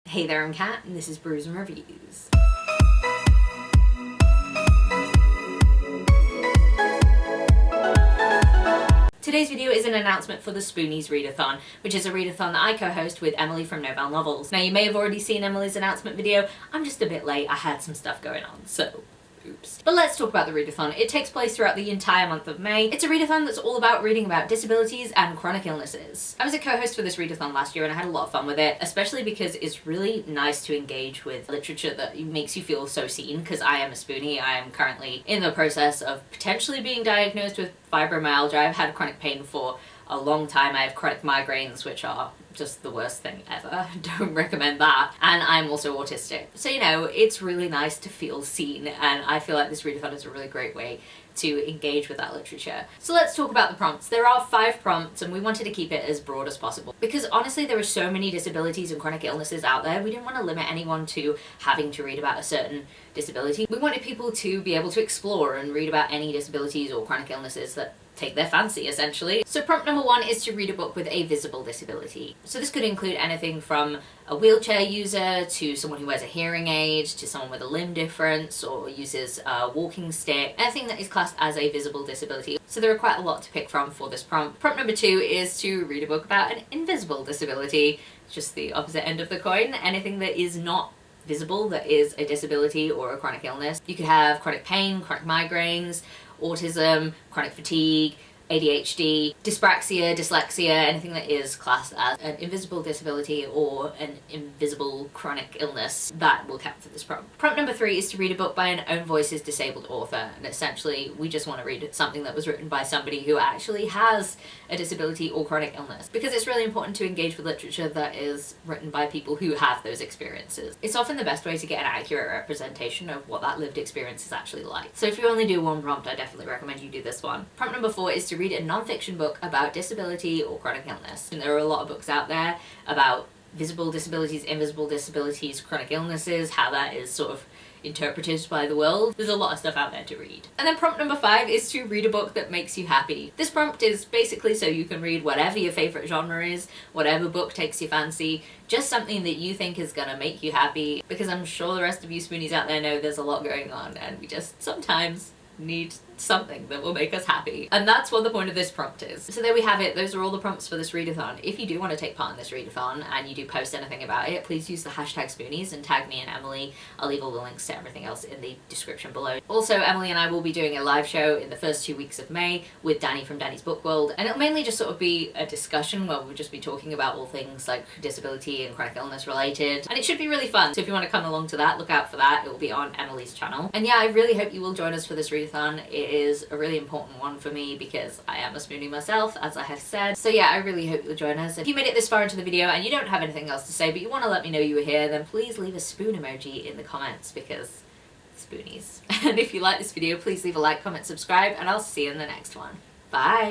Hey there, I'm Kat, and this is Brews and Reviews. Today's video is an announcement for the Spoonies Readathon, which is a readathon that I co-host with Emily from Novel Novels. Now, you may have already seen Emily's announcement video. I'm just a bit late. I had some stuff going on, so oops. But let's talk about the readathon. It takes place throughout the entire month of May. It's a readathon that's all about reading about disabilities and chronic illnesses. I was a co-host for this readathon last year and I had a lot of fun with it, especially because it's really nice to engage with literature that makes you feel so seen, because I am a spoonie. I am currently in the process of potentially being diagnosed with fibromyalgia. I've had chronic pain for a long time. I have chronic migraines, which are just the worst thing ever. Don't recommend that. And I'm also autistic. So, you know, it's really nice to feel seen, and I feel like this readathon is a really great way to engage with that literature. So let's talk about the prompts. There are 5 prompts and we wanted to keep it as broad as possible because honestly there are so many disabilities and chronic illnesses out there. We didn't want to limit anyone to having to read about a certain disability. We wanted people to be able to explore and read about any disabilities or chronic illnesses that take their fancy, essentially. So prompt number 1 is to read a book with a visible disability. So this could include anything from a wheelchair user to someone who wears a hearing aid to someone with a limb difference or uses a walking stick, anything that is classed as a visible disability. So there are quite a lot to pick from for this prompt. Prompt number 2 is to read a book about an invisible disability, just the opposite end of the coin, anything that is not visible, that is a disability or a chronic illness. You could have chronic pain, chronic migraines, autism, chronic fatigue, ADHD, dyspraxia, dyslexia, anything that is classed as an invisible disability or an invisible chronic illness, that will count for this prompt. Prompt number 3 is to read a book by an own voices disabled author, and essentially we just want to read something that was written by somebody who actually has a disability or chronic illness, because it's really important to engage with literature that is written by people who have those experiences. It's often the best way to get an accurate representation of what that lived experience is actually like. So if you only do one prompt, I definitely recommend you do this one. Prompt number 4 is to read a non-fiction book about disability or chronic illness. And there are a lot of books out there about visible disabilities, invisible disabilities, chronic illnesses, how that is sort of interpreted by the world. There's a lot of stuff out there to read. And then prompt number 5 is to read a book that makes you happy. This prompt is basically so you can read whatever your favorite genre is, whatever book takes your fancy, just something that you think is gonna make you happy, because I'm sure the rest of you spoonies out there know there's a lot going on and we just sometimes need something that will make us happy. And that's what the point of this prompt is. So there we have it. Those are all the prompts for this readathon. If you do want to take part in this readathon and you do post anything about it, please use the hashtag Spoonies and tag me and Emily. I'll leave all the links to everything else in the description below. Also, Emily and I will be doing a live show in the first 2 weeks of May with Danny from Danny's Book World, and it'll mainly just sort of be a discussion where we'll just be talking about all things like disability and chronic illness related, and it should be really fun. So if you want to come along to that, look out for that. It will be on Emily's channel. And yeah, I really hope you will join us for this readathon. It is a really important one for me because I am a spoonie myself, as I have said. So yeah, I really hope you'll join us. If you made it this far into the video and you don't have anything else to say but you want to let me know you were here, then please leave a spoon emoji in the comments, because spoonies. And if you like this video, please leave a like, comment, subscribe, and I'll see you in the next one. Bye!